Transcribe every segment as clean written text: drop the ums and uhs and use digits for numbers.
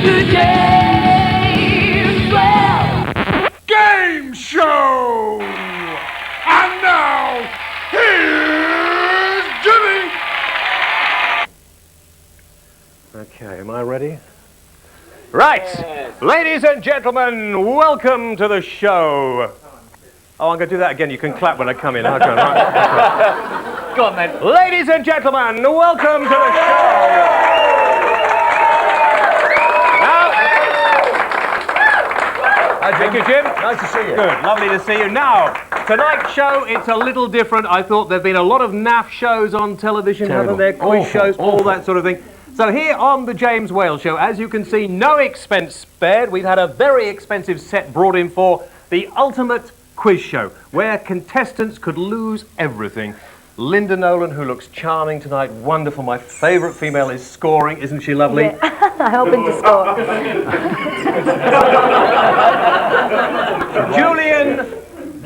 The James Well Game Show! And now, here's Jimmy! Okay, am I ready? Right, yes. Ladies and gentlemen, welcome to the show. Oh, I'm going to do that again. You can clap when I come in. Right. Go on, then. Ladies and gentlemen, welcome to the show. Thank you, Jim. Nice to see you. Good, lovely to see you. Now, tonight's show, it's a little different. I thought there've been a lot of naff shows on television, haven't there? Quiz shows, all that sort of thing. So here on the James Wales Show, as you can see, no expense spared. We've had a very expensive set brought in for the ultimate quiz show, where contestants could lose everything. Linda Nolan, who looks charming tonight, wonderful. My favourite female is scoring, isn't she lovely? Yeah. I'm hoping to score.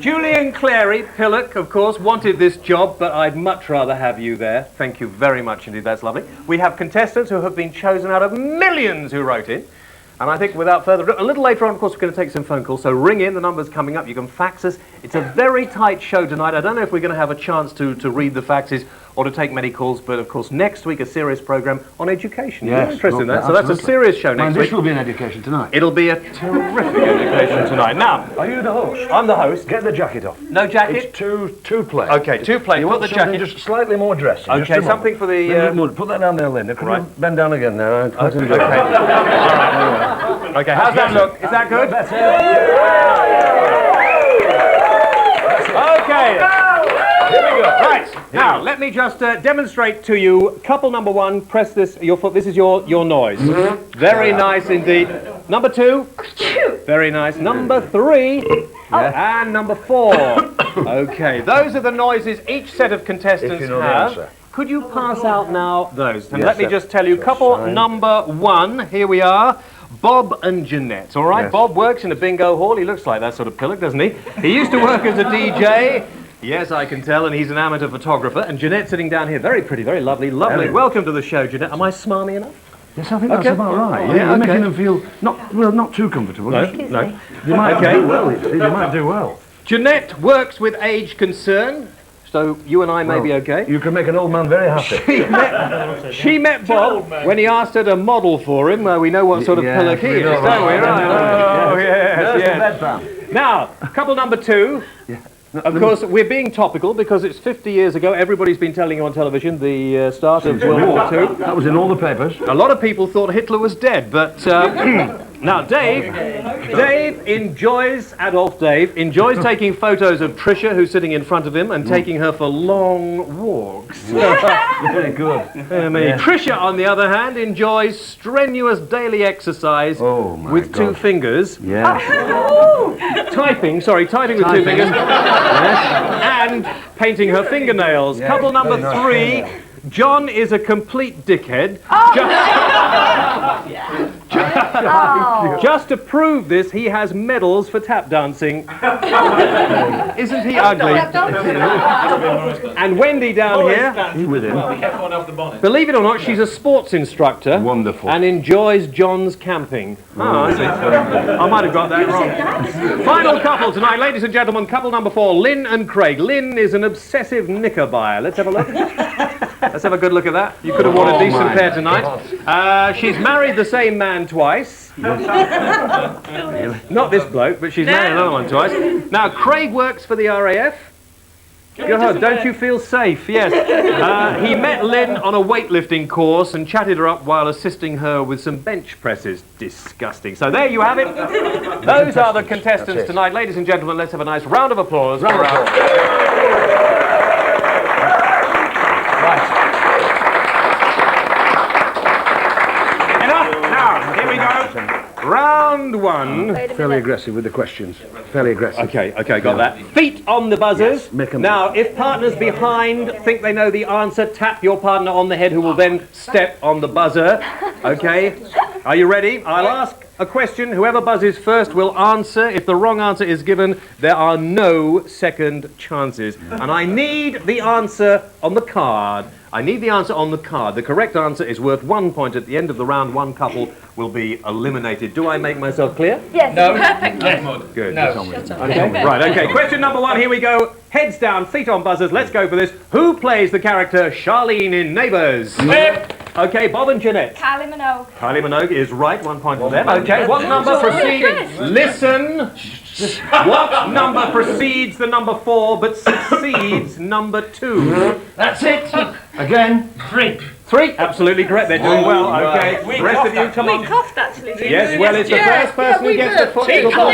Julian Clary Pillock, of course, wanted this job, but I'd much rather have you there. Thank you very much indeed, that's lovely. We have contestants who have been chosen out of millions who wrote in. And I think without further ado, a little later on, of course, we're going to take some phone calls, so ring in, the number's coming up, you can fax us. It's a very tight show tonight. I don't know if we're going to have a chance to read the faxes or to take many calls, but of course, next week, a serious programme on education. Yes, You're interested in that, so absolutely. that's a serious show next week. This will be an education tonight. It'll be a terrific education tonight. Now, Are you the host? I'm the host. Get the jacket off. No jacket? It's two play. Okay, two play. You Put want the something jacket. just slightly more dressy. Okay, just a something for the... moment. Put that down there, Linda. Could Right. you bend down again now? Okay. All right. Okay, how's that look? Is that good? Okay. Here we go. Right. Now, let me just demonstrate to you. Couple number one, press this, your foot. This is your noise. Very nice indeed. Number two. Very nice. Number three. And number four. Okay, those are the noises each set of contestants If you know the have. answer. Could you pass out now those? And Yes, let me sir. just tell you, couple number one, here we are, Bob and Jeanette, all right? Yes. Bob works in a bingo hall. He looks like that sort of pillock, doesn't he? He used to work as a DJ. Yes, I can tell, and he's an amateur photographer. And Jeanette sitting down here, very pretty, very lovely, lovely. Welcome to the show, Jeanette. Am I smarmy enough? Yes, I think that's about right. Yeah, You're okay. making them feel not too comfortable. No, Just- no. You might Okay. do well. You might do well. Jeanette works with age concern, so you and I may be okay. You can make an old man very happy. She met Bob when he asked her to model for him. We know what sort of Yeah, pillock he we is, know don't we? that. Right. Oh, yes, Nurse yes. and bedpan. Now, couple number two. Of course, we're being topical because it's 50 years ago. Everybody's been telling you on television the start of World War II. That was in all the papers. A lot of people thought Hitler was dead, but now Dave enjoys taking photos of Tricia, who's sitting in front of him, and taking her for long walks. Very good. Tricia, on the other hand, enjoys strenuous daily exercise Oh, my with two God. fingers. Yeah. Typing with two fingers. And painting her fingernails. Yeah, Couple number very nice. three. John is a complete dickhead. Just to prove this, he has medals for tap dancing. Isn't he ugly? And Wendy down here, You with him. believe it or not, she's a sports instructor. Wonderful. And enjoys John's camping. Oh, I see. I might have got that wrong. Final couple tonight, ladies and gentlemen, couple number four, Lynn and Craig. Lynn is an obsessive knicker buyer. Let's have a look. Let's have a good look at that. You could have worn a decent pair tonight. She's married the same man twice. Not this bloke, but she's married another one twice. Now, Craig works for the RAF. God, don't you feel safe? Yes. He met Lynn on a weightlifting course and chatted her up while assisting her with some bench presses. Disgusting. So there you have it. Those are the contestants tonight. Ladies and gentlemen, let's have a nice round of applause. Enough. Now, here we go. Round one. Fairly aggressive with the questions. Fairly aggressive. Okay, got that. Feet on the buzzers. Yes, make 'em- Now, if partners behind think they know the answer, tap your partner on the head, who will then step on the buzzer. Okay? Are you ready? I'll ask a question. Whoever buzzes first will answer. If the wrong answer is given, there are no second chances. And I need the answer on the card. I need the answer on the card. The correct answer is worth 1 point. At the end of the round, one couple will be eliminated. Do I make myself clear? Yes. No. Perfect. Good. No. Okay. Right, okay. Question number 1, here we go. Heads down, feet on buzzers. Let's go for this. Who plays the character Charlene in Neighbours? Okay, Bob and Jeanette. Kylie Minogue. Kylie Minogue is right, 1 point for them. Okay, what number precedes... Listen. What number precedes the number 4 but succeeds number 2? That's it. Again. 3. 3, absolutely correct. They're doing well. Okay, the rest of you, come on. We coughed actually. Yes, well, it's the first person who gets the foot in the ball. I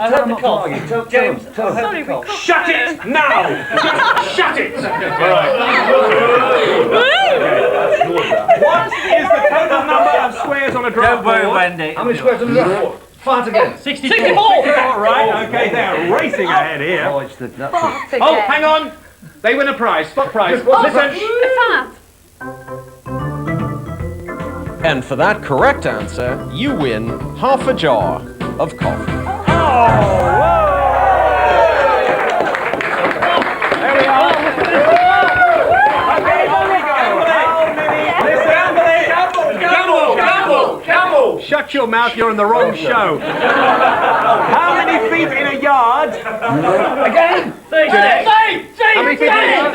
heard the cough. James, Sorry, we coughed. Shut it now! Shut it! Right. What is the total number of squares on a draft Don't worry, board? Wendy. How many squares on the draft? Fart again. 64. 64, right? Okay, they're racing ahead here. Oh, it's the... That's it. Oh, hang on! They win a prize. Spot prize. Listen. And for that correct answer, you win half a jar of coffee. There we are. Okay, on we go. How many? Shut your mouth, you're in the wrong show. How many feet in a yard? Again? How many feet in a yard?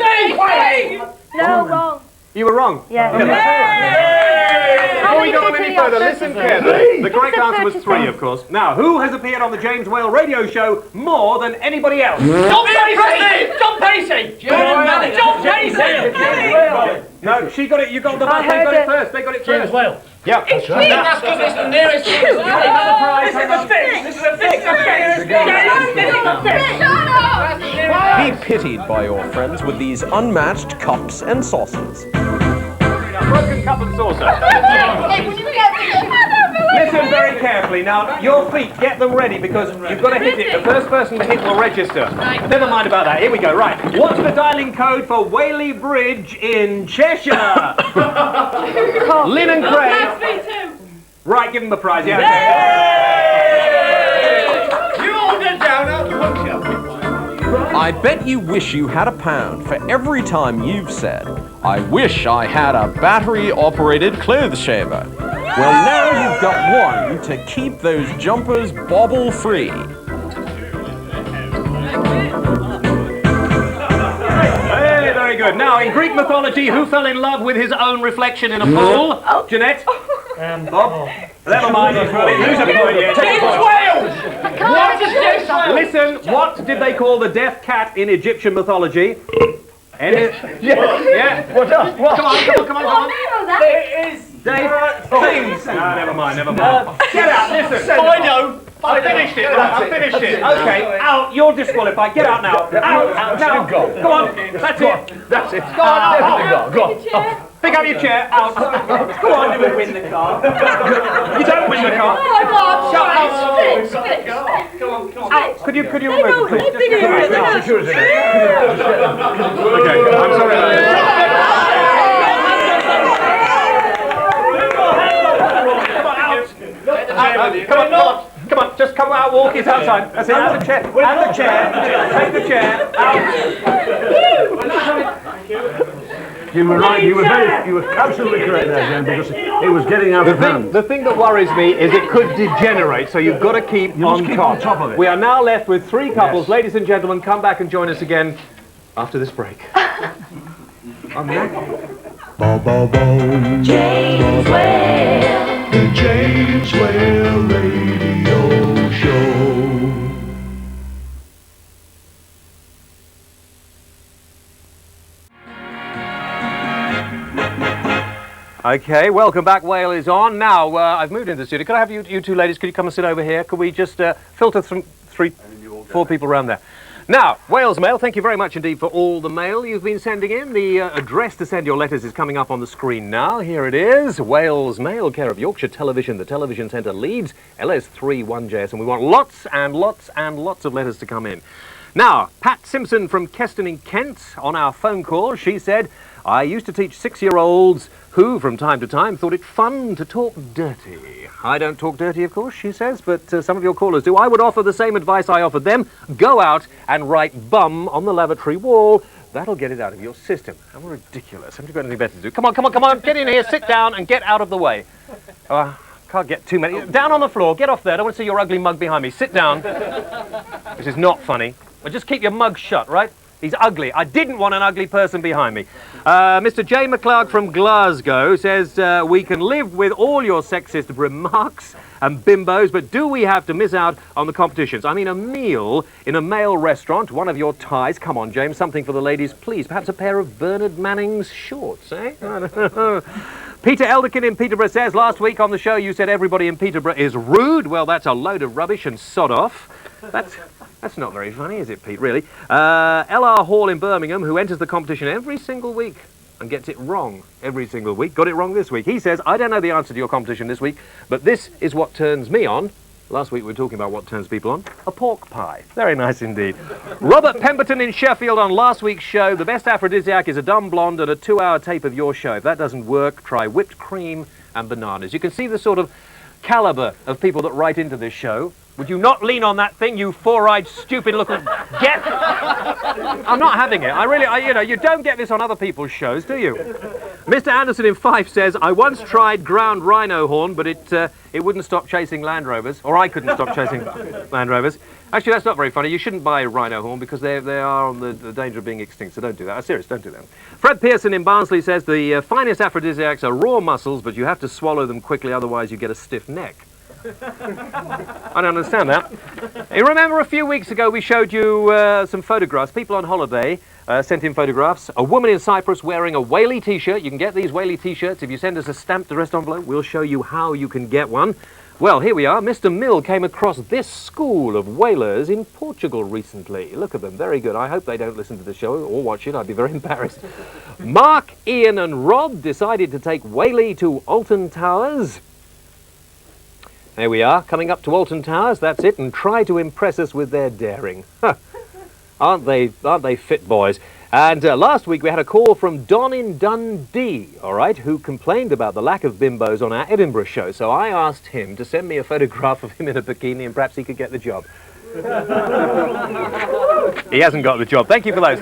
No, wrong. You were wrong. Yeah. Before we go on any further, listen carefully. The correct answer was 3, 35. of course. Now, who has appeared on the James Whale radio show more than anybody else? John Pacey! John Pacey! John Pacey! No, she got it. You got the I buzz. They got heard it it. first. They got it first. Well. Yeah. That's because it's the nearest thing. Another prize. Hang on. This is a fix. Be pitied by your friends with these unmatched cups and saucers. Broken cup and saucer. Listen very carefully. Now, your feet, get them ready because you've got to hit it. The first person to hit will register. Never mind about that. Here we go. Right. What's the dialing code for Whaley Bridge in Cheshire? Lynn and Craig. Right, give them the prize. Yeah. You all get down out the hook. I bet you wish you had a pound for every time you've said, I wish I had a battery-operated clothes shaver. Well, now you've got one to keep those jumpers bobble-free. Hey, very good. Now, in Greek mythology, who fell in love with his own reflection in a pool? Jeanette? Bob? Never mind. Lose a point here. Take a point. Listen, what did they call the deaf cat in Egyptian mythology? Yeah. What else? What? Come on. There is. Dave, things. No, never mind. Get out, listen. I know. I finished it. Okay, out. You're disqualified. Get out now. Out. Now. Go on. That's it. Go on. Go on. Pick up your chair. Out. Go on. You will win the car. You don't win the car. Shut up. Come on. Out. Could you remove it, please? Security. Okay. I'm sorry. Come on, just come out, walk it outside. That's it, out the chair. Take the chair, out. You were right, you were absolutely correct there, Jen, because it was getting out of hand. The thing that worries me is it could degenerate, so you've got to keep on top of it. We are now left with 3 couples. Yes. Ladies and gentlemen, come back and join us again after this break. James Whale. The James Whale Radio Show. Okay, welcome back. Whale is on. Now, I've moved into the studio. Could I have you two ladies, could you come and sit over here? Could we just filter 4 people around there? Now, Wales Mail, thank you very much indeed for all the mail you've been sending in. The address to send your letters is coming up on the screen now. Here it is, Wales Mail, care of Yorkshire Television, the Television Centre, Leeds, LS3 1JS, and we want lots and lots and lots of letters to come in. Now, Pat Simpson from Keston in Kent, on our phone call, she said, I used to teach 6-year-olds who, from time to time, thought it fun to talk dirty. I don't talk dirty, of course, she says, but some of your callers do. I would offer the same advice I offered them. Go out and write bum on the lavatory wall. That'll get it out of your system. How ridiculous. Haven't you got anything better to do? Come on, come on, come on. Get in here, sit down, and get out of the way. Can't get too many. Down on the floor. Get off there. I don't want to see your ugly mug behind me. Sit down. This is not funny. Well, just keep your mug shut, right? He's ugly. I didn't want an ugly person behind me. Mr. J. McLeod from Glasgow says, we can live with all your sexist remarks and bimbos, but do we have to miss out on the competitions? I mean, a meal in a male restaurant, one of your ties. Come on, James, something for the ladies, please. Perhaps a pair of Bernard Manning's shorts, eh? Peter Elderkin in Peterborough says, last week on the show you said everybody in Peterborough is rude. Well, that's a load of rubbish and sod off. That's not very funny, is it, Pete, really? L.R. Hall in Birmingham, who enters the competition every single week and gets it wrong every single week, got it wrong this week. He says, I don't know the answer to your competition this week, but this is what turns me on. Last week we were talking about what turns people on. A pork pie. Very nice indeed. Robert Pemberton in Sheffield on last week's show. The best aphrodisiac is a dumb blonde and a 2-hour tape of your show. If that doesn't work, try whipped cream and bananas. You can see the sort of calibre of people that write into this show. Would you not lean on that thing, you four-eyed, stupid-looking... Get... I'm not having it. You know, you don't get this on other people's shows, do you? Mr. Anderson in Fife says, I once tried ground rhino horn, but it wouldn't stop chasing Land Rovers. Or I couldn't stop chasing Land Rovers. Actually, that's not very funny. You shouldn't buy a rhino horn because they are on the danger of being extinct, so don't do that. I'm serious, don't do that. Fred Pearson in Barnsley says, the finest aphrodisiacs are raw mussels, but you have to swallow them quickly, otherwise you get a stiff neck. I don't understand that. You remember a few weeks ago we showed you some photographs. People on holiday sent in photographs. A woman in Cyprus wearing a whaley t-shirt. You can get these whaley t-shirts. If you send us a stamped addressed envelope, we'll show you how you can get one. Well, here we are. Mr. Mill came across this school of whalers in Portugal recently. Look at them. Very good. I hope they don't listen to the show or watch it. I'd be very embarrassed. Mark, Ian and Rob decided to take whaley to Alton Towers. There we are, coming up to Alton Towers, that's it, and try to impress us with their daring. Aren't they fit boys? And last week we had a call from Don in Dundee, all right, who complained about the lack of bimbos on our Edinburgh show. So I asked him to send me a photograph of him in a bikini and perhaps he could get the job. He hasn't got the job. Thank you for those.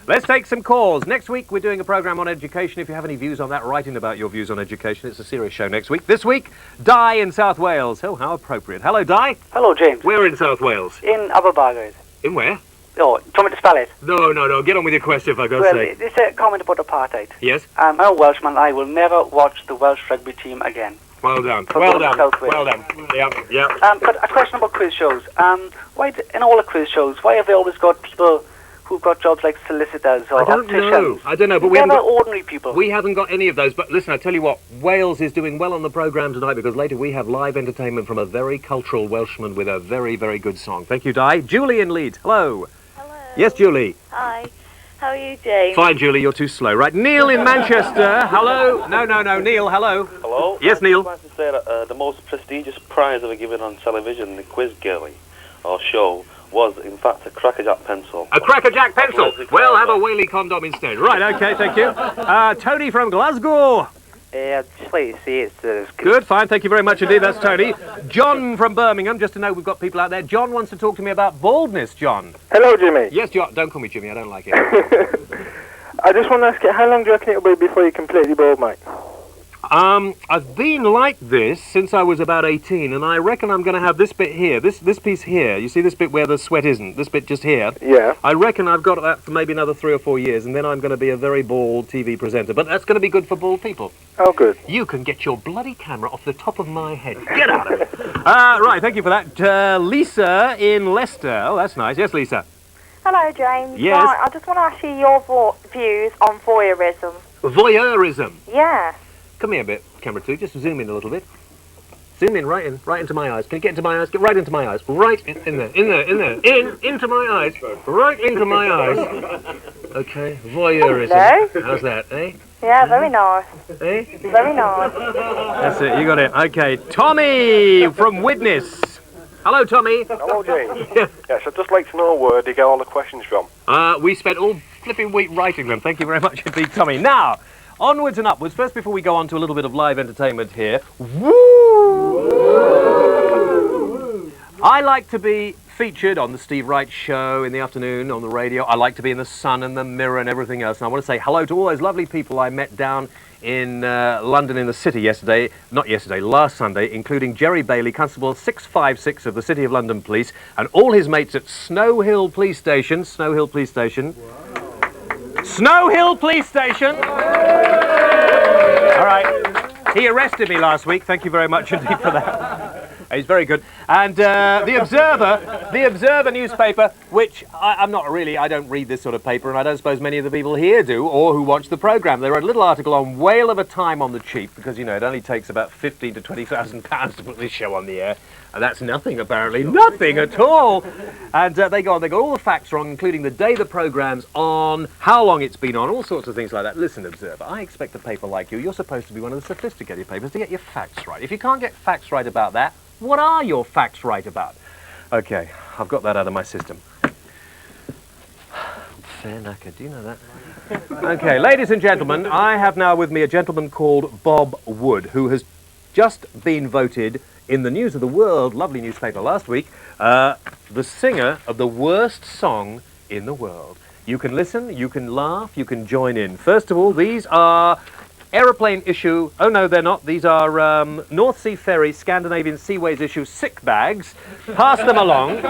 Let's take some calls. Next week we're doing a programme on education. If you have any views on that, write in about your views on education. It's a serious show next week. This week, Di in South Wales. Oh, how appropriate. Hello, Di. Hello, James. Where in South Wales? In Aberbargers. In where? Oh, do you want me to spell it? No. Get on with your question, for God's Well, sake. it's a comment about apartheid. Yes? I'm a Welshman. I will never watch the Welsh rugby team again. Well done. For Well going done. South Wales. Well done. Yeah. But a question about quiz shows. In all the quiz shows, why have they always got people who've got jobs like solicitors or opticians? I don't know, but we haven't got ordinary people. We haven't got any of those. But listen, I tell you what, Wales is doing well on the programme tonight because later we have live entertainment from a very cultural Welshman with a very, very good song. Thank you, Di. Julie in Leeds. Hello. Hello. Yes, Julie. Hi. How are you, James? Fine, Julie, you're too slow. Right, Neil in Manchester. Hello. No, Neil, hello. Hello? Yes, Neil. I just like to say that the most prestigious prize ever given on television, the Quiz Girlie, or show, was in fact a crackerjack pencil. A crackerjack pencil? Well, have a whaley condom instead. Right, okay, thank you. Tony from Glasgow. I'd just like to say it's Good, fine, thank you very much indeed, that's Tony. John from Birmingham, just to know we've got people out there. John wants to talk to me about baldness, John. Hello, Jimmy. Yes, John, don't call me Jimmy, I don't like it. I just want to ask you, how long do you reckon it'll be before you're completely bald, mate? I've been like this since I was about 18, and I reckon I'm going to have this bit here, this piece here. You see this bit where the sweat isn't, this bit just here? Yeah. I reckon I've got that for maybe another 3 or 4 years, and then I'm going to be a very bald TV presenter. But that's going to be good for bald people. Oh, good. You can get your bloody camera off the top of my head. Get out of it. Right, thank you for that. Lisa in Leicester. Oh, that's nice. Yes, Lisa. Hello, James. Yes. Right, I just want to ask you your views on voyeurism. Voyeurism? Yeah. Come here a bit, camera 2. Just zoom in a little bit. Zoom in right into my eyes. Can you get into my eyes? Get right into my eyes. Right in there. Into my eyes. Right into my eyes. Okay, voyeurism. Hello? How's that, eh? Yeah, very nice. Eh? Very nice. That's it, you got it. Okay, Tommy from Widnes. Hello, Tommy. Hello, James. Yes, I'd just like to know where they get all the questions from. We spent all flipping week writing them. Thank you very much indeed, Tommy. Now, onwards and upwards. First, before we go on to a little bit of live entertainment here. Woo! I like to be featured on the Steve Wright Show in the afternoon on the radio. I like to be in the Sun and the Mirror and everything else. And I want to say hello to all those lovely people I met down in London in the city yesterday, not yesterday, last Sunday, including Jerry Bailey, Constable 656 of the City of London Police, and all his mates at Snow Hill Police Station. Snow Hill Police Station. Wow. Snow Hill Police Station! All right. He arrested me last week. Thank you very much indeed for that. He's very good. And the Observer newspaper, which I don't read this sort of paper, and I don't suppose many of the people here do, or who watch the programme. They wrote a little article on whale of a time on the cheap, because, you know, it only takes about £15,000 to £20,000 to put this show on the air. And that's nothing, apparently. Nothing at all. And they got all the facts wrong, including the day the programme's on, how long it's been on, all sorts of things like that. Listen, Observer, I expect a paper like you're supposed to be one of the sophisticated papers to get your facts right. If you can't get facts right about that, what are your facts right about? Okay, I've got that out of my system. Fair knacker, do you know that? Okay, ladies and gentlemen, I have now with me a gentleman called Bob Wood, who has just been voted in the News of the World, lovely newspaper last week, the singer of the worst song in the world. You can listen, you can laugh, you can join in. First of all, these are Aeroplane issue, oh no they're not, these are North Sea Ferry, Scandinavian Seaways issue sick bags. Pass them along.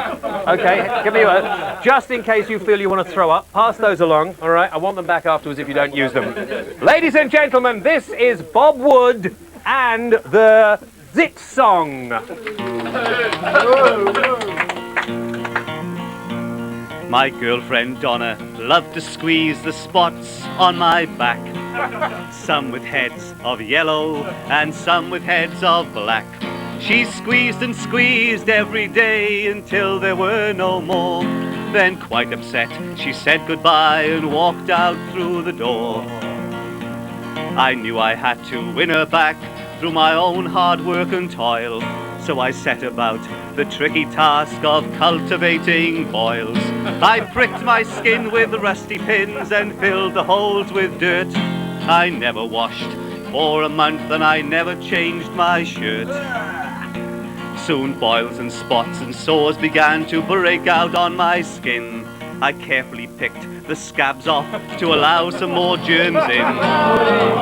Okay, give me a, just in case you feel you want to throw up, pass those along, all right? I want them back afterwards if you don't use them. Ladies and gentlemen, this is Bob Wood and the Zit Song. My girlfriend Donna loved to squeeze the spots on my back. Some with heads of yellow and some with heads of black. She squeezed and squeezed every day until there were no more. Then quite upset she said goodbye and walked out through the door. I knew I had to win her back through my own hard work and toil. So I set about the tricky task of cultivating boils. I pricked my skin with rusty pins and filled the holes with dirt. I never washed for a month and I never changed my shirt. Soon boils and spots and sores began to break out on my skin. I carefully picked the scabs off to allow some more germs in.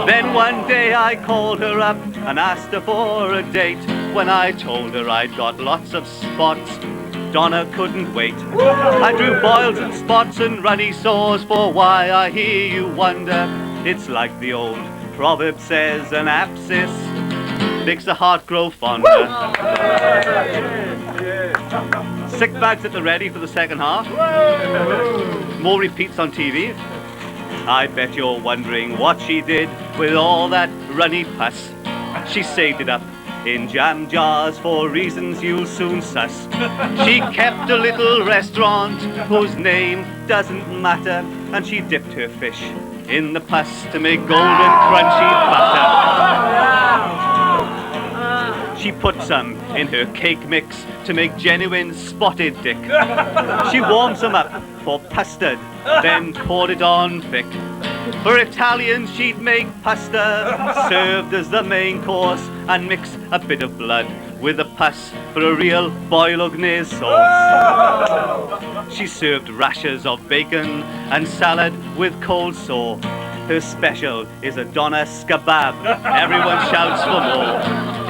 Then one day I called her up and asked her for a date. When I told her I'd got lots of spots, Donna couldn't wait. I drew boils and spots and runny sores, for why I hear you wonder. It's like the old proverb says, an abscess makes the heart grow fonder. Sick bags at the ready for the second half. More repeats on TV. I bet you're wondering what she did with all that runny pus. She saved it up in jam jars for reasons you'll soon suss. She kept a little restaurant whose name doesn't matter, and she dipped her fish in the pus to make golden crunchy butter. She put some in her cake mix to make genuine spotted dick. She warmed some up for custard, then poured it on thick. For Italians she'd make pasta, served as the main course, and mix a bit of blood with the pus for a real bolognese sauce. She served rashers of bacon and salad with coleslaw. Her special is a Donna kebab. Everyone shouts for more.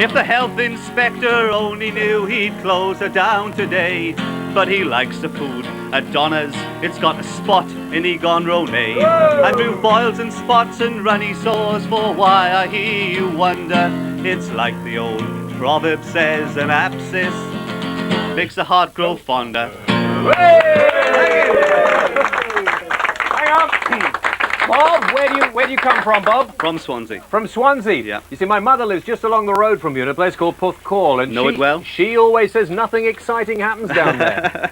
If the health inspector only knew, he'd close her down today. But he likes the food at Donna's. It's got a spot in Egon Ronay. I drew boils and spots and runny sores, for why I hear you wonder. It's like the old proverb says, an abscess makes the heart grow fonder. Bob, where do you come from, Bob? From Swansea. From Swansea? Yeah. You see, my mother lives just along the road from you in a place called Puthcall, and know it well. She always says nothing exciting happens down there.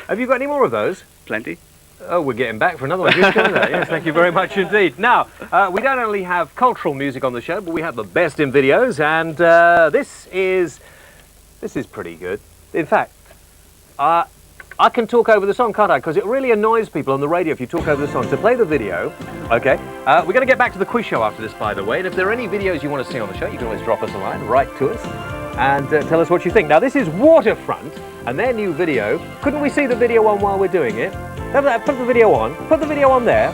Have you got any more of those? Plenty. Oh, we're getting back for another one. Yes, thank you very much indeed. Now, we don't only have cultural music on the show, but we have the best in videos, and this is pretty good. In fact, I can talk over the song, can't I? Because it really annoys people on the radio if you talk over the song. So play the video, okay? We're going to get back to the quiz show after this, by the way. And if there are any videos you want to see on the show, you can always drop us a line, write to us, and tell us what you think. Now, this is Waterfront and their new video. Couldn't we see the video on while we're doing it? Put the video on. Put the video on there.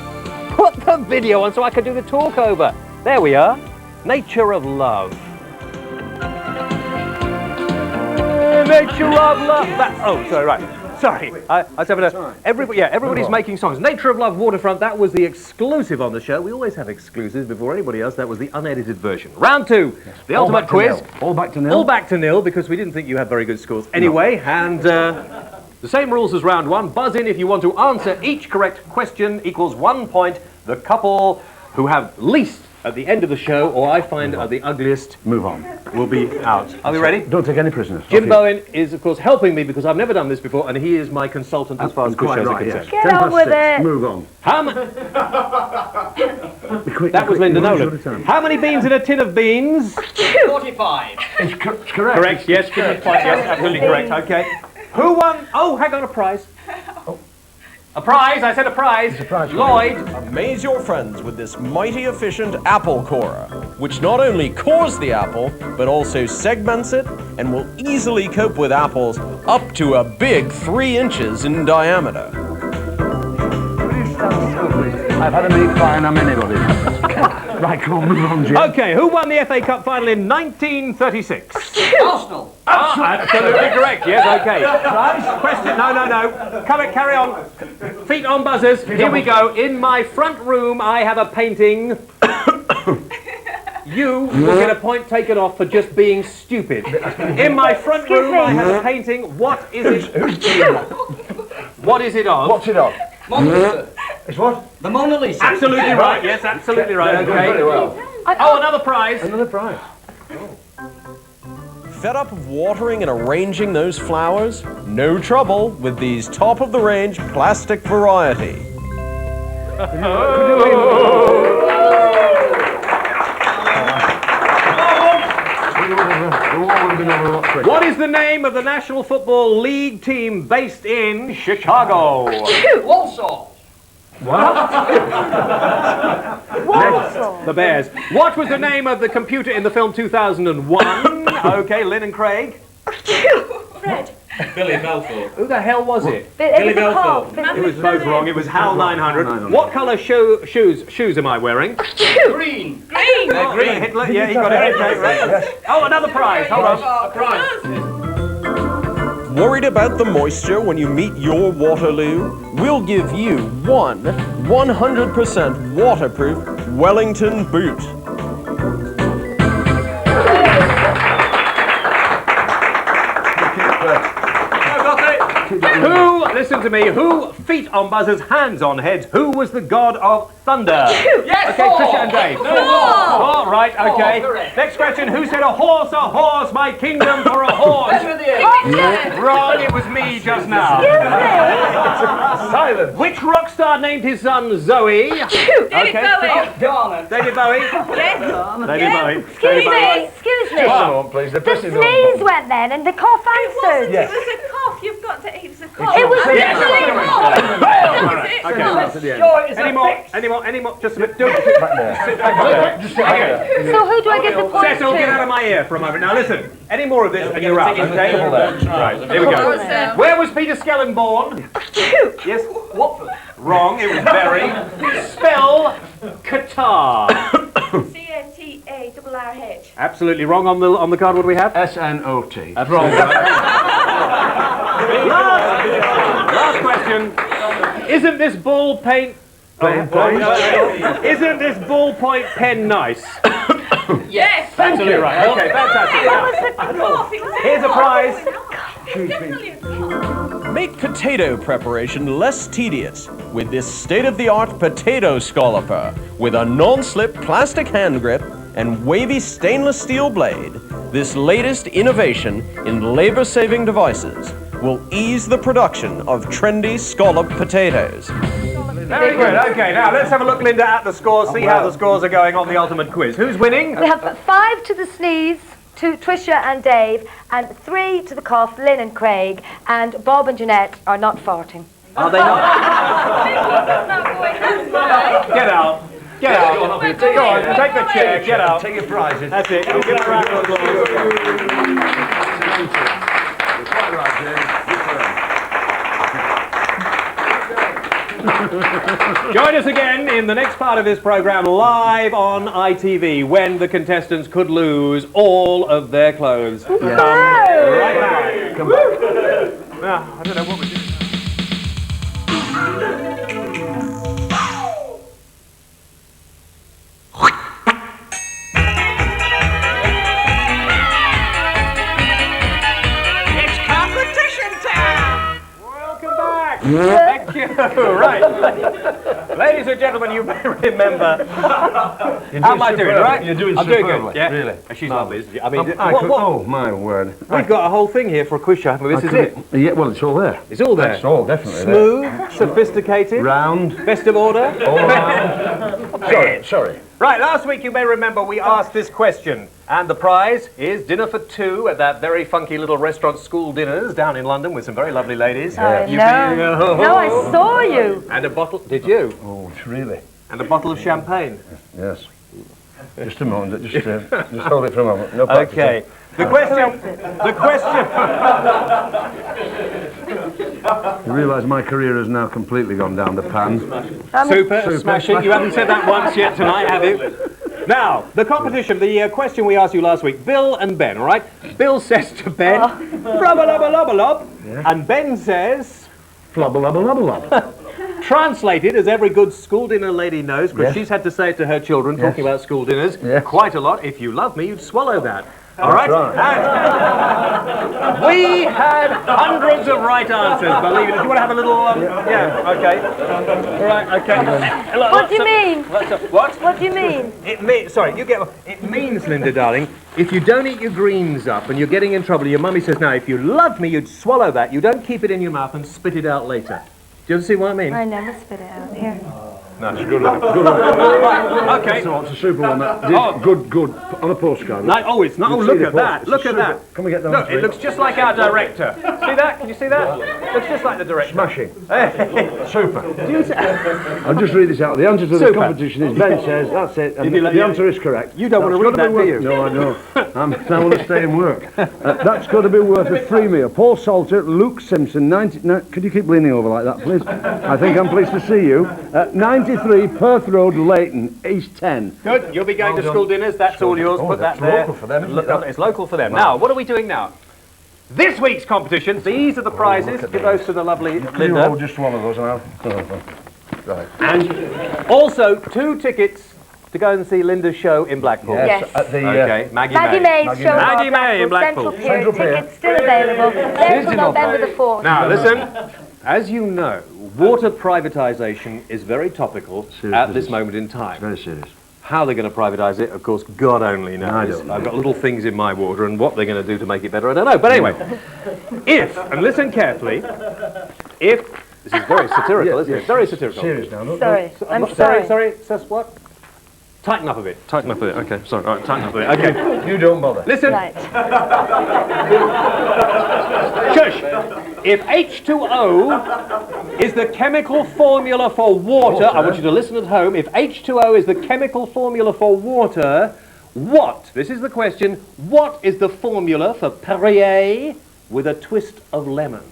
Put the video on so I can do the talk over. There we are. Nature of Love. Nature of Love. Oh, sorry, right. Sorry, I was having a... everybody's making songs. Nature of Love, Waterfront, that was the exclusive on the show. We always have exclusives before anybody else. That was the unedited version. Round 2, the ultimate quiz. All back to nil. All back to nil, because we didn't think you had very good scores. Anyway, and the same rules as round 1. Buzz in if you want to answer each correct question equals 1 point. The couple who have least at the end of the show, or I find are the ugliest, move on, will be out. Are we ready? Don't take any prisoners. Jim Bowen is, of course, helping me because I've never done this before, and he is my consultant as far as quiz shows are concerned. Get on with it. Move on. That was Linda Nolan. How many beans in a tin of beans? 45. It's correct. Correct, yes, give me a point, yes, absolutely correct, okay. Who won? Oh, hang on, a prize. A prize, I said a prize. Lloyd. Amaze your friends with this mighty efficient apple corer, which not only cores the apple, but also segments it and will easily cope with apples up to a big 3 inches in diameter. I've had a meat pie and I'm anybody. Right, come on, move on, Jim. Okay, who won the FA Cup final in 1936? Arsenal. Absolutely correct, yes, okay. Question, no. Carry on. Feet on buzzers. Here we go. In my front room, I have a painting. You will get a point taken off for just being stupid. In my front room, I have a painting. What is it? What is it of? What's it of? Mona Lisa. It's what? The Mona Lisa. Absolutely right, yes, absolutely right, okay. Very well. Oh, another prize. Another prize. Fed up of watering and arranging those flowers? No trouble with these top-of-the-range plastic variety. What is the name of the National Football League team based in Chicago? Walsall. Walsall. The Bears. What was the name of the computer in the film 2001? Okay, Lynn and Craig. Fred. Billy Belfort. Who the hell was it? Billy Belfort. It was both wrong. It was HAL 900. What colour shoes am I wearing? Green. Green. Green. Hitler. Yeah, he got it. Okay, right. Oh, another prize. Hold on. A prize. Worried about the moisture when you meet your Waterloo? We'll give you one 100% waterproof Wellington boot. Who, listen to me, who, feet on buzzers, hands on heads, who was the god of thunder? Yes, Okay, Tricia and Dave. Thor. Right, okay. correct. Next question, who said a horse, my kingdom for a horse? Wrong, it was me just now. Silence. Which rock star named his son Zoe? David Bowie. Garner. David Bowie. Yes. David Bowie. Excuse me. Excuse me. Come on, please. The sneeze went then and the cough answered. Yes. It was a cough. You've got to. It was a cough. It was a Yes. silly cough. Okay. Any more? Just a bit. Sit back there. So who do I give the point Cecil, get out to? of my ear for a moment. Now listen, any more of this and you're out, okay? Right, here we go. Where was Peter Skellin born? Yes? Watford. Wrong, it was Bury. Spell Qatar. CATARRH. Absolutely wrong on the card. What do we have? SNOT. That's wrong. Last question. Isn't this ballpoint pen nice? Yes. Absolutely right. Okay, fantastic. Here's a prize. Make potato preparation less tedious with this state-of-the-art potato scalloper with a non-slip plastic hand grip and wavy stainless steel blade. This latest innovation in labor-saving devices will ease the production of trendy scallop potatoes. Very good. Okay, now let's have a look, Linda, at the scores, see how the scores are going on the ultimate quiz. Who's winning? We have 5 to the sneeze, 2 Trisha and Dave, and 3 to the cough, Lynn and Craig, and Bob and Jeanette are not farting. Are they not? Get out. Get out. Go on, take the chair, get out. Take your prizes. That's it. Give it a round of applause. You're quite right, James. Join us again in the next part of this programme live on ITV when the contestants could lose all of their clothes. Come right back. Come back. I don't know what we're doing. It's competition time! Welcome back. Thank you. Right. Ladies and gentlemen, you may remember. How am I doing, right? You're doing I'm doing superbly. good. Yeah. Really. She's lovely, isn't she? I mean, Oh, my word. we've got a whole thing here for a quiz show, haven't we? This is it. Yeah, well, it's all there. It's all there. It's all definitely Smooth, sophisticated, round, best of order. all round. Sorry. Right, last week you may remember we asked this question, and the prize is dinner for 2 at that very funky little restaurant, School Dinners, down in London with some very lovely ladies. No, I saw you. And a bottle, did you? Oh, really? And a bottle of champagne. Yes. Just a moment. Just hold it for a moment. No practice. Okay. The question. You realise my career has now completely gone down the pan. Super, smashing. You haven't said that once yet tonight, have you? Now, the question we asked you last week, Bill and Ben, all right? Bill says to Ben, "Rubba-lubba-lubba-lub," and Ben says, "Flubba-lubba-lubba-lub." Translated, as every good school dinner lady knows, because she's had to say it to her children, talking about school dinners, quite a lot. If you love me, you'd swallow that. All right? And we had hundreds of right answers, believe it. Do you want to have a little... yeah, okay. All right, okay. What do you mean? What? What do you mean? It means... Sorry, you get... It means, Linda, darling, if you don't eat your greens up and you're getting in trouble, your mummy says, now, if you love me, you'd swallow that. You don't keep it in your mouth and spit it out later. Do you see what I mean? I never spit it out. Here. No, it's good one. Good one. Right, okay. So it's a super one. That. Good. On a postcard. No, oh, it's not. Oh, look at that. Look at that. Can we get that? Look, it looks just like our director. See that? Can you see that? Looks just like the director. Smashing. Super. I'll just read this out. The answer to the competition is Ben says, that's it. And the answer is correct. You don't want to read that, do you? No, I don't. I want to stay and work. That's got to be worth a free meal. Paul Salter, Luke Simpson, 90... could you keep leaning over like that, please? I think I'm pleased to see you. 93 Perth Road, Leighton, East 10. Good. You'll be going to school dinners. That's all yours. Put that there. Local for them, isn't it? It's local for them. Now, what are we doing now? This week's competition. These are the prizes. Give those to the lovely Linda. You hold just one of those now. Right. And also 2 tickets to go and see Linda's show in Blackpool. Yes. At the, okay. Maggie May's show. Maggie May in Blackpool. Central Pier. Tickets still available. Then for November the 4th. Now, listen. As you know, water privatisation is very topical at this moment in time. Very serious. How they're going to privatise it, of course, God only knows. I don't know. I've got little things in my water, and what they're going to do to make it better, I don't know. But anyway, and listen carefully, this is very satirical, isn't it? Very satirical. Serious now, look. Sorry. I'm sorry. Sorry, says what? Tighten up a bit. Tighten up a bit. Okay, sorry. All right, tighten up a bit. Okay. You don't bother. Listen. Right. Shush. If H2O is the chemical formula for water, I want you to listen at home. If H2O is the chemical formula for water, this is the question, what is the formula for Perrier with a twist of lemon?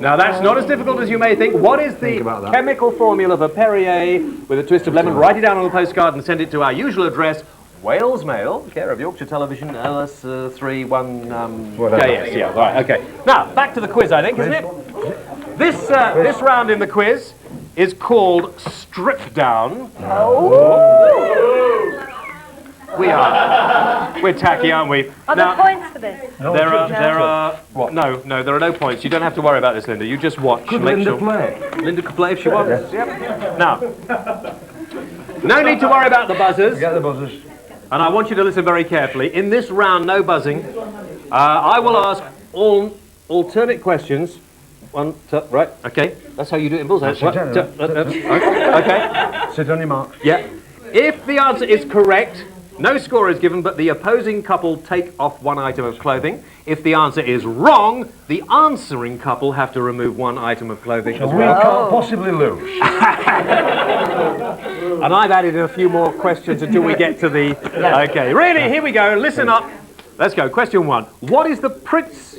Now, that's not as difficult as you may think. What is the chemical formula for Perrier with a twist of lemon? Write it down on a postcard and send it to our usual address, Wales Mail, care of Yorkshire Television, LS31 KS. Yeah, right, okay. Now, back to the quiz, I think, isn't it? This round in the quiz is called Strip Down. We're tacky, aren't we? Are there points for this? There are no points. You don't have to worry about this, Linda. You just watch. Could Linda play? Linda could play if she wants. Yes. Yep. Now, no need to worry about the buzzers. Get the buzzers. And I want you to listen very carefully. In this round, no buzzing. I will ask all alternate questions. One, two, right, okay. That's how you do it in bullseye. Okay. Sit on your mark. Yeah. If the answer is correct, No score is given, but the opposing couple take off one item of clothing. If the answer is wrong, the answering couple have to remove one item of clothing as We well. can't possibly lose. And I've added a few more questions until we get to the... Okay, ready? Here we go. Listen up. Let's go. Question 1. What is the Prince...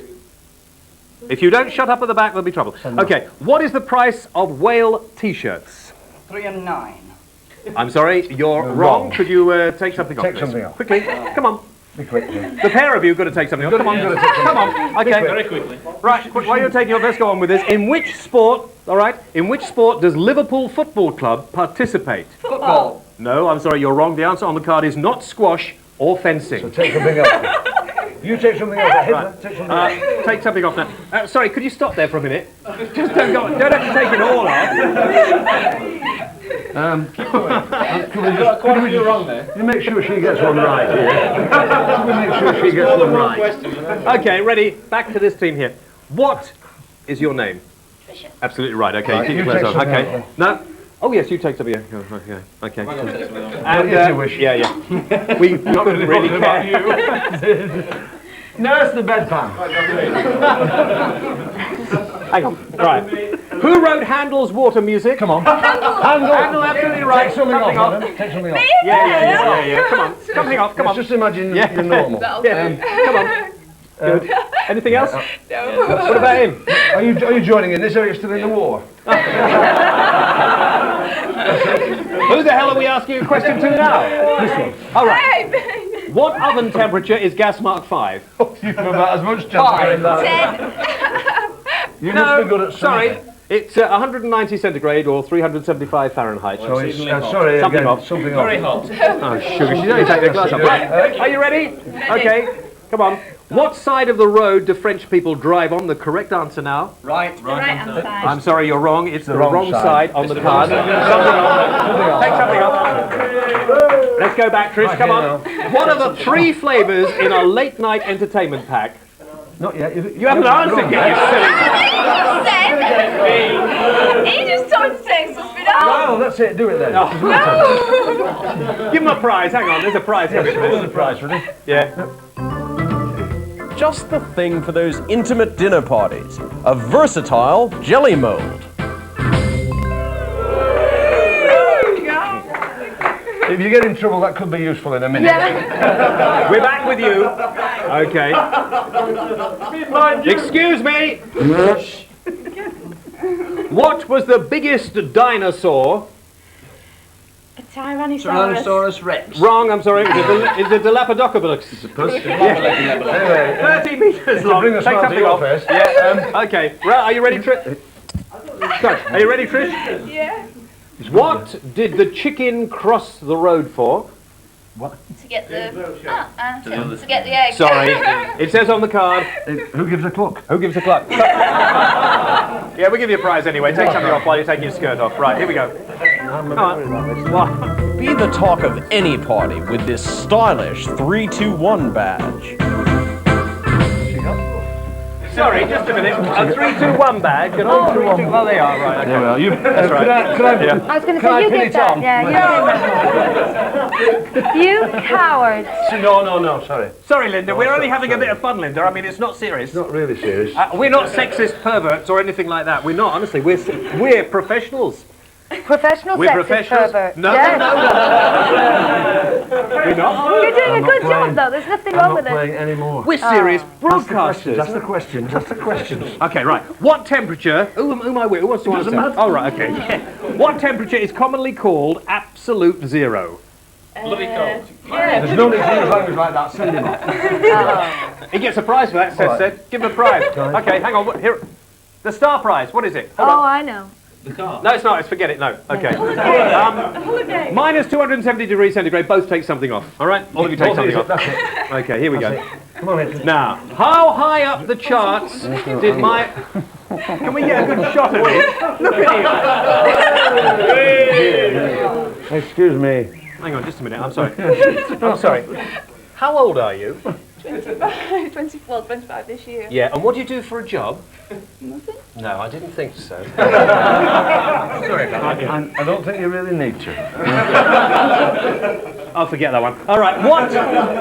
If you don't shut up at the back, there'll be trouble. Okay, what is the price of whale T-shirts? 3 and 9. I'm sorry, you're wrong. Could you take something off? Take something off. Quickly. Come on. Be quick. The pair of you have got to take something off. Come on. Come on. Okay. Very quickly. Right, while you're taking off, let's go on with this. In which sport, all right, in which sport does Liverpool Football Club participate? Football. No, I'm sorry, you're wrong. The answer on the card is not squash or fencing. So take something else. You take something else. Right. Take something off now. Sorry, could you stop there for a minute? Just don't go. Don't have to take it all off. Quite a few wrong there. You make sure she gets one right here. We make sure she gets one right. Okay, ready? Back to this team here. What is your name? Tricia. Absolutely right. Okay, Right, keep you your clothes take on. Okay. something No. Oh yes, you take something. Okay. And If you wish. yeah. We couldn't really care. Nurse the bedpan. Hang on. Right. Who wrote Handel's Water Music? Come on. Handel, absolutely right. Take something off, madam. Take something off. Yeah. Come on. Something off. Come on. Just imagine you're normal. Yeah. Come on. Good. Anything else? No. What about him? Are you joining in this, or are you still in the war? Who the hell are we asking a question to now? This one. All right. What oven temperature is gas mark 5? You've about as much chance of getting that. 10. You must be good at sorry. something. It's 190 centigrade or 375 Fahrenheit. So it's, sorry, Something again, off. something Very off. hot. Oh, sugar. She's only taking the glass off. Right. Are you ready? Okay. Come on. What side of the road do French people drive on? The correct answer now. Right. The right hand side. I'm sorry, you're wrong. It's the wrong wrong side. side on the card. Something off. Take something off. Let's go back, Trish. Come on. What are the 3 flavours in a late night entertainment pack? Not yet. You haven't answered yet, you silly. He just told us to take something off. Oh, that's it. Do it then. No. Give him a prize. Hang on, there's a prize here. There's a prize for this. Yeah. Just the thing for those intimate dinner parties. A versatile jelly mold. If you get in trouble, that could be useful in a minute. We're back with you. Okay. Excuse me. What was the biggest dinosaur? A Tyrannosaurus. Tyrannosaurus Rex. Wrong, I'm sorry. It's a Dilapidocobus. It's supposed to. Yeah. 30 metres long. Bring a Take smile to something your off. face. Yeah. Okay. Right. Are you ready, Trish? Sorry. Are you ready, Trish? Yeah. What did the chicken cross the road for? To get the to get the egg. Sorry. It says on the card. Who gives a cluck? Who gives a cluck? Yeah, we'll give you a prize anyway. Take something off while you're taking your skirt off. Right, here we go. I'm a bit worried about this. What? Be the talk of any party with this stylish 3-2-1 badge. Sorry, just a minute. A 3-2-1 badge. And all 3-2. Oh, they are right. Okay. Yeah, well, That's right. Could I was going to Can I say, you pin did it that. on? Yeah, you did that. You cowards. No, sorry. Sorry, Linda. We're only having a bit of fun, Linda. I mean, it's not serious. It's not really serious. We're not sexist perverts or anything like that. We're not, honestly. We're professionals. Professional We're sexist professionals. pervert. No, Yes. no. We're not. You're doing I'm a not good playing. job, though. There's nothing I'm wrong not with it. playing anymore. We're serious broadcasters. That's the question. That's the question. Okay, right. What temperature? Who am I with? Who wants to answer? Oh, right. Okay. Yeah. What temperature is commonly called absolute zero? Bloody cold. There's no need to use language like that. Send him off. He gets a prize for that. Said. Give him a prize. Okay, hang on. Here, the star prize. What is it? Hold on. I know. The car. No, it's not. It's forget it. No. Okay. Holiday. Minus 270 degrees centigrade. Both take something off. All right. All of you take something off. That's it. Okay. Here we go. Come on, Ed. Now, how high up the charts did my... Can we get a good shot of it? Look at him. Excuse me. Hang on, just a minute. I'm sorry. I'm sorry. How old are you? 25, 24, 25 this year. Yeah, and what do you do for a job? Nothing. No, I didn't think so. Sorry about that. I don't think you really need to. I'll forget that one. All right,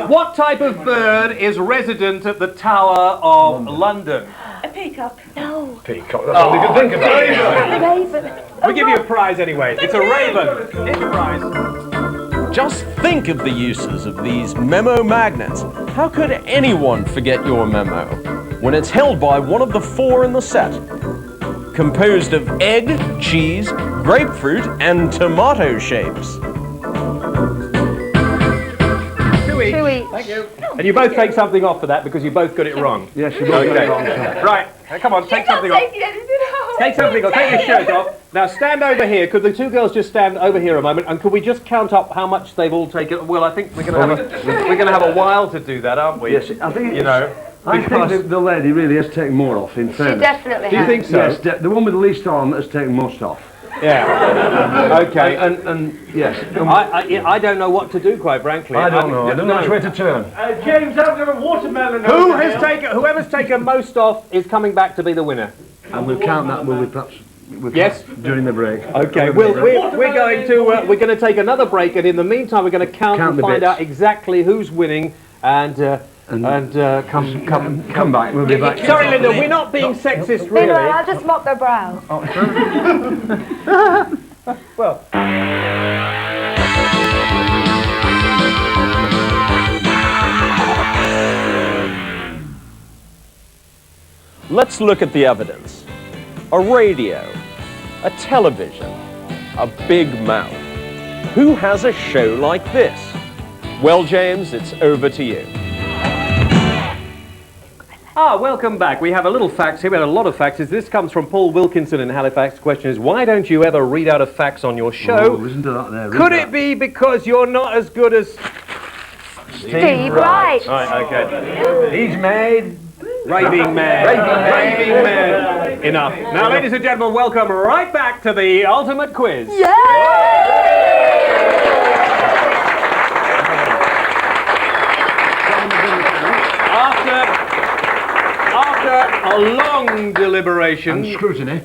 what type of bird is resident at the Tower of London? A peacock. No. Peacock, that's all you can think about. Raven. We'll give you a prize anyway. It's a raven. Here's your prize. Just think of the uses of these memo magnets. How could anyone forget your memo when it's held by one of the 4 in the set? Composed of egg, cheese, grapefruit, and tomato shapes. 2 each. 2 each. Thank you. And you both take something off for that because you both got it wrong. Yes, you both got it wrong. Right, come on, take something off. Take something off. Take your shirt off. Now stand over here. Could the 2 girls just stand over here a moment? And could we just count up how much they've all taken? Well, I think we're going to have a while to do that, aren't we? Yes, I think you know. I think the lady really has taken more off, in fairness. She definitely Do you has. think so? Yes, the one with the least on has taken most off. Yeah. Okay. And yes. I don't know what to do, quite frankly. I don't know. I don't know which way to turn. James, I've got a watermelon. Whoever's taken most off is coming back to be the winner. And we'll count that, will we, perhaps? Yes. During the break. Okay. We're going to take another break, and in the meantime, we're going to count and find out exactly who's winning, and come back. We'll be back. Sorry, Linda, we're not being sexist, really. Meanwhile, I'll just mop their brow. Well. Let's look at the evidence. A radio, a television, a big mouth. Who has a show like this? Well, James, it's over to you. Welcome back. We have a little fax here. We had a lot of faxes. This comes from Paul Wilkinson in Halifax. The question is, why don't you ever read out a fax on your show? Oh, listen to that there. Could it be because you're not as good as Steve Wright. Right, okay. He's made... Raving man. Raving man. Enough. Now, ladies and gentlemen, welcome right back to the ultimate quiz. After a long deliberation and scrutiny,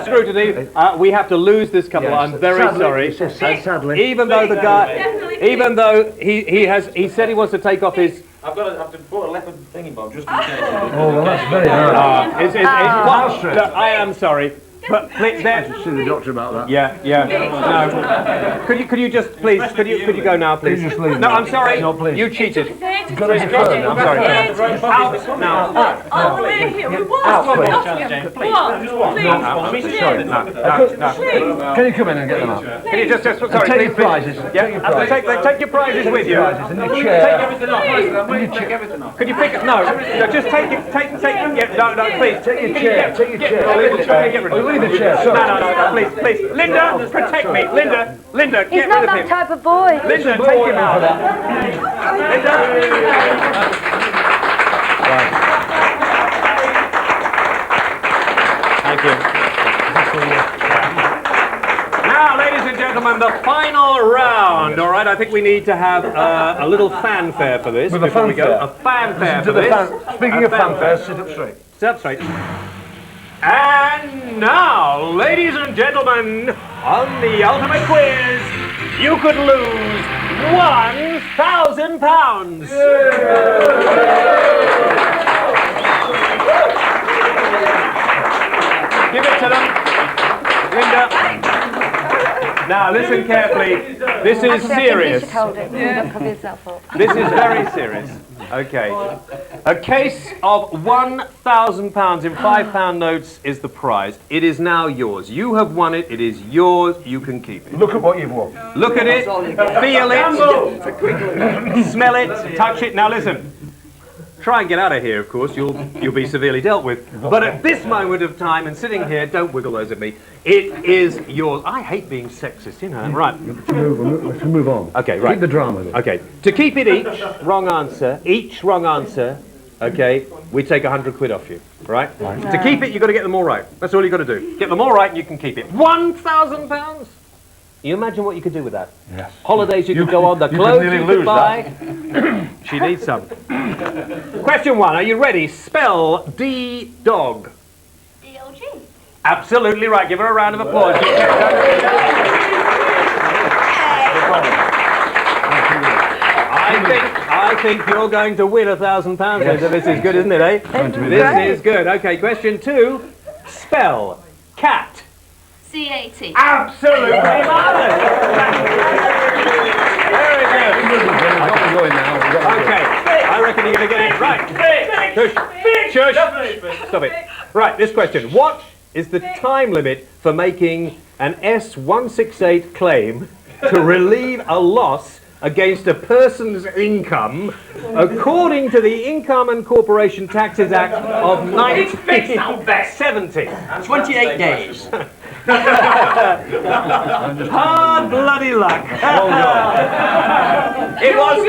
scrutiny, we have to lose this couple. Yes. I'm very sorry. Sadly, even though the guy, even though he said he wants to take off his. I've got to put a leopard thingy bomb just in case. Oh, well, that's very hard. I am sorry. But please, I should see the doctor about that. Yeah. No. Could you just please? Could you go now, please? Could you just leave no, now? I'm sorry. No, please. You cheated. You've got to defer now. I'm sorry. Out now. Can you come in and get them out? Can you just sorry? Take your prizes. Yeah. Take your prizes with you. In the chair. Could you pick it? No. Just take it. Take. Yeah. No. Please. Take your chair. Take your chair. Get rid of Leave the chair. No, please. Linda, protect me. Linda, He's get not rid of that him. type of boy. Linda, take him out. Linda. Thank you. Now, ladies and gentlemen, the final round. All right, I think we need to have a little fanfare for this. With a before we go. fanfare. A fanfare for this. Speaking of fanfare, sit up straight. Sit up straight. And now, ladies and gentlemen, on the ultimate quiz, you could lose £1,000. Give it to them, Linda. Now, listen carefully. This is serious. This is very serious. Okay. A case of £1,000 in £5 notes is the prize. It is now yours. You have won it. It is yours. You can keep it. Look at what you've won. Look at it. Feel it. Smell it. Touch it. Now listen. Try and get out of here, of course. You'll be severely dealt with. But at this moment of time, and sitting here, don't wiggle those at me. It is yours. I hate being sexist, you know. Right. Let's move on. Okay, right. Keep the drama then. Okay. To keep it each wrong answer, okay, we take £100 off you, right? To keep it, you've got to get them all right. That's all you've got to do. Get them all right and you can keep it. £1,000? You imagine what you could do with that? Yes. Holidays you could go on, the clothes you could buy. She needs some. Question 1, are you ready? Spell D-dog. D-O-G. Absolutely right. Give her a round of applause. I think you're going to win £1,000, Linda. This is good, isn't it, eh? This is good. Okay, question 2. Spell cat. C-A-T. Absolutely marvellous. Very good. Okay, I reckon you're going to get it right. Shush. Shush. Stop it. Right, this question. What is the time limit for making an S-168 claim to relieve a loss against a person's income according to the Income and Corporation Taxes Act of 1970? 28 days. Hard bloody luck. It was 2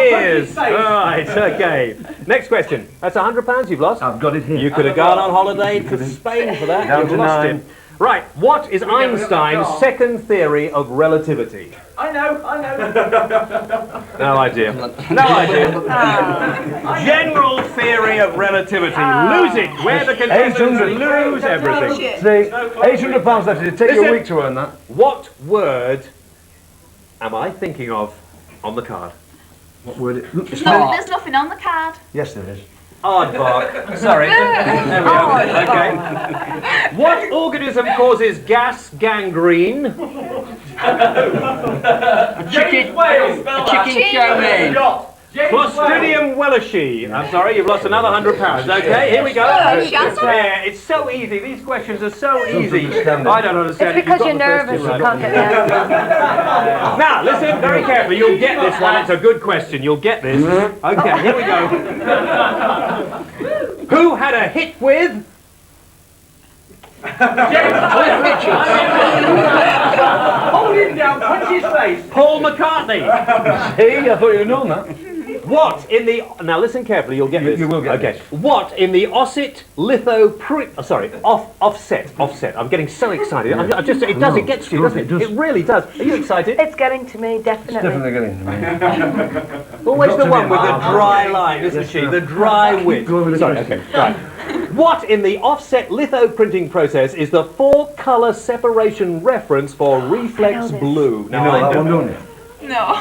years. Right, okay. Next question. That's £100 you've lost. I've got it here. You could have gone on holiday to Spain for that. Down You've to lost 9. it. Right, what is Einstein's second theory of relativity? I know. No idea. No idea. General theory of relativity. Lose it. Where the contestants lose everything. See, £800 left. It'd take you a week to earn that. What word am I thinking of on the card? What word? There's nothing on the card. Yes, there is. Aardvark. Sorry. There we go. Okay. What organism causes gas gangrene? Chicken chow mein. Clostridium welleshi. I'm sorry, you've lost another £100. Okay, here we go. Yeah, it's so easy. These questions are so easy. I don't understand. It's because you're nervous. You can't get the answer. Now, listen very carefully. You'll get this one. It's a good question. You'll get this. Okay, here we go. Who had a hit with? Hold him down, punch his face. Paul McCartney. See, I thought you'd known that. What in the... Now listen carefully, you'll get this. You will get this. What in the offset. I'm getting so excited. It gets to you, doesn't it? It really does. Are you excited? It's getting to me, definitely. It's definitely getting to me. Always the one with the dry line, isn't she? The dry wit. Sorry, okay, right. What in the offset litho printing process is the 4-colour separation reference for reflex blue? Now, you know that one, don't you? No.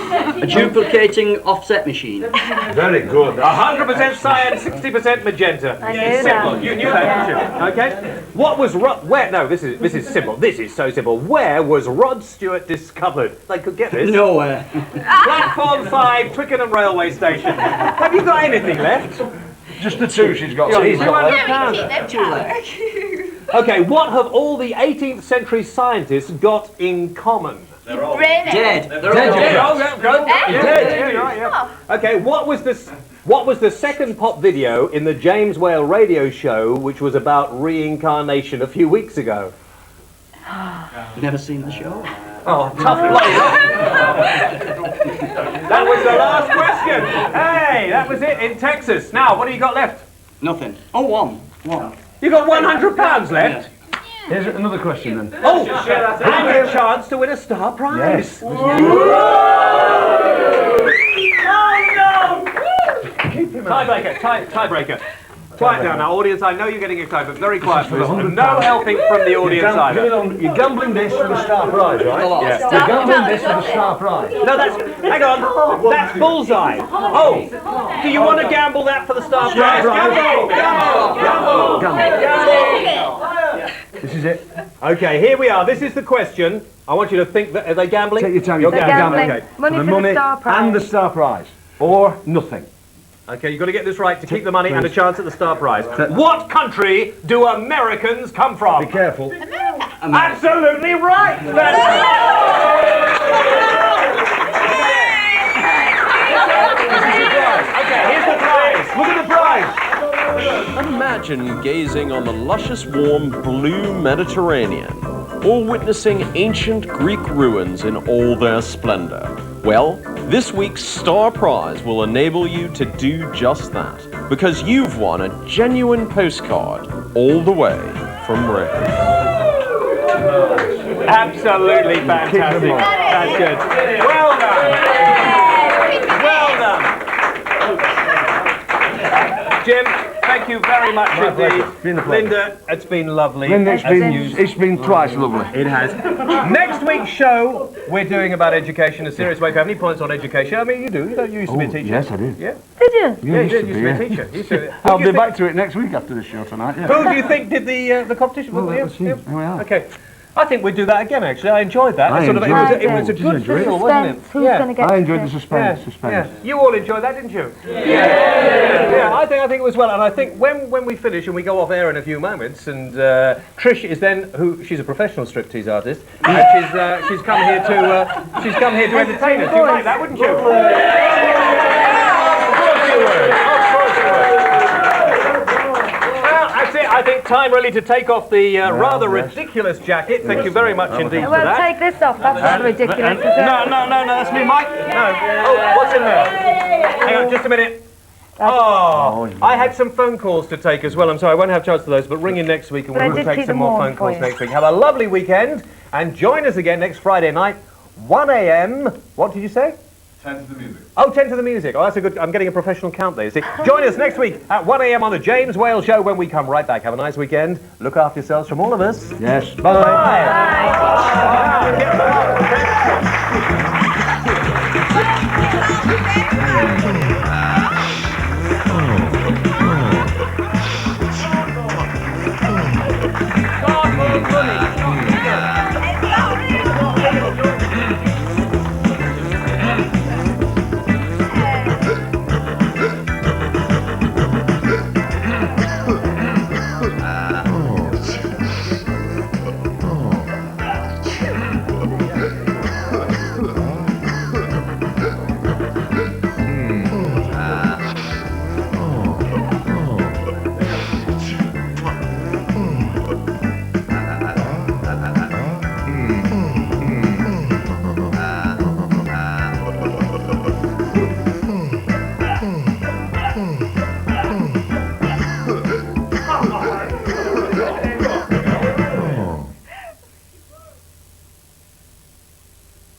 A duplicating offset machine. Very good. 100% cyan, 60% magenta. I knew Simple. that. You knew that, didn't you? Okay. What was where? No, this is simple. This is so simple. Where was Rod Stewart discovered? They could get this. Nowhere. Platform 5, Twickenham Railway Station. Have you got anything left? Just the 2 she's got. He's got £200. Okay, what have all the 18th century scientists got in common? They're all dead. Dead. Oh, yeah, go. Dead. Yeah. Okay, what was the second pop video in the James Whale radio show which was about reincarnation a few weeks ago? Never seen the show. Oh, tough luck. That was the last question. Hey, that was it in Texas. Now, what have you got left? Nothing. Oh, one. You got £100 left? Here's another question then. Oh, and a chance to win a star prize. Yes. Oh no! Tiebreaker. Quiet down now, audience. I know you're getting excited, but very quiet, please. No helping from the audience either. You're gambling this for the star prize, right? Yeah. You're gambling this for the star prize. No, hang on. That's bullseye. Oh, do you want to gamble that for the star prize? Gamble. This is it. Okay, here we are. This is the question. I want you to think that, are they gambling? Take your time. You're They're gambling. Okay. Money the for money the star prize. and the star prize. Or nothing. Okay, you've got to get this right to keep the money and a chance at the star prize. What country do Americans come from? Be careful. America. Absolutely right! Okay, here's the prize. Look at the prize. Imagine gazing on the luscious, warm, blue Mediterranean, or witnessing ancient Greek ruins in all their splendor. Well, this week's Star Prize will enable you to do just that, because you've won a genuine postcard all the way from Ray. Absolutely fantastic. That's good. Well done. Well done. Jim, thank Thank you very much My pleasure. indeed. It's been a pleasure. Linda, it's been lovely. Linda, it's been twice lovely. It has. Next week's show, we're doing about education, a serious way. If you have any points on education, I mean, you do. You used to be a teacher. Yes, I did. Yeah. Did you? Yeah, you did. You used to be a teacher. I'll be back to it next week after the show tonight. Yeah. Who do you think did the competition? Well, let's see. Here we are. Okay. I think we'd do that again, actually. I enjoyed that. I It was a enjoyed it. good thrill, wasn't it? Who's going to get I enjoyed the suspense. Yeah. You all enjoyed that, didn't you? Yeah. I think it was well, and I think when we finish and we go off air in a few moments, and Trish is then she's a professional striptease artist, and she's come here to entertain us. You'd like that, wouldn't you? Of course you would. Well, that's it. I think time really to take off the rather ridiculous jacket. Thank you very much indeed for Well, that. take this off. That's not ridiculous, is it? No, that's me, Mike. No. Oh, what's in there? Hang on, just a minute. Oh, I had some phone calls to take as well. I'm sorry, I won't have a chance for those, but ring in next week and But I we'll did take keep some them more warm phone for calls you. next week. Have a lovely weekend and join us again next Friday night, 1 a.m. What did you say? 10 to the music. Oh, 10 to the music. Oh, that's a good... I'm getting a professional count there, you see. Join us next week at 1 a.m. on the James Whale Show when we come right back. Have a nice weekend. Look after yourselves from all of us. Yes. Bye. Bye.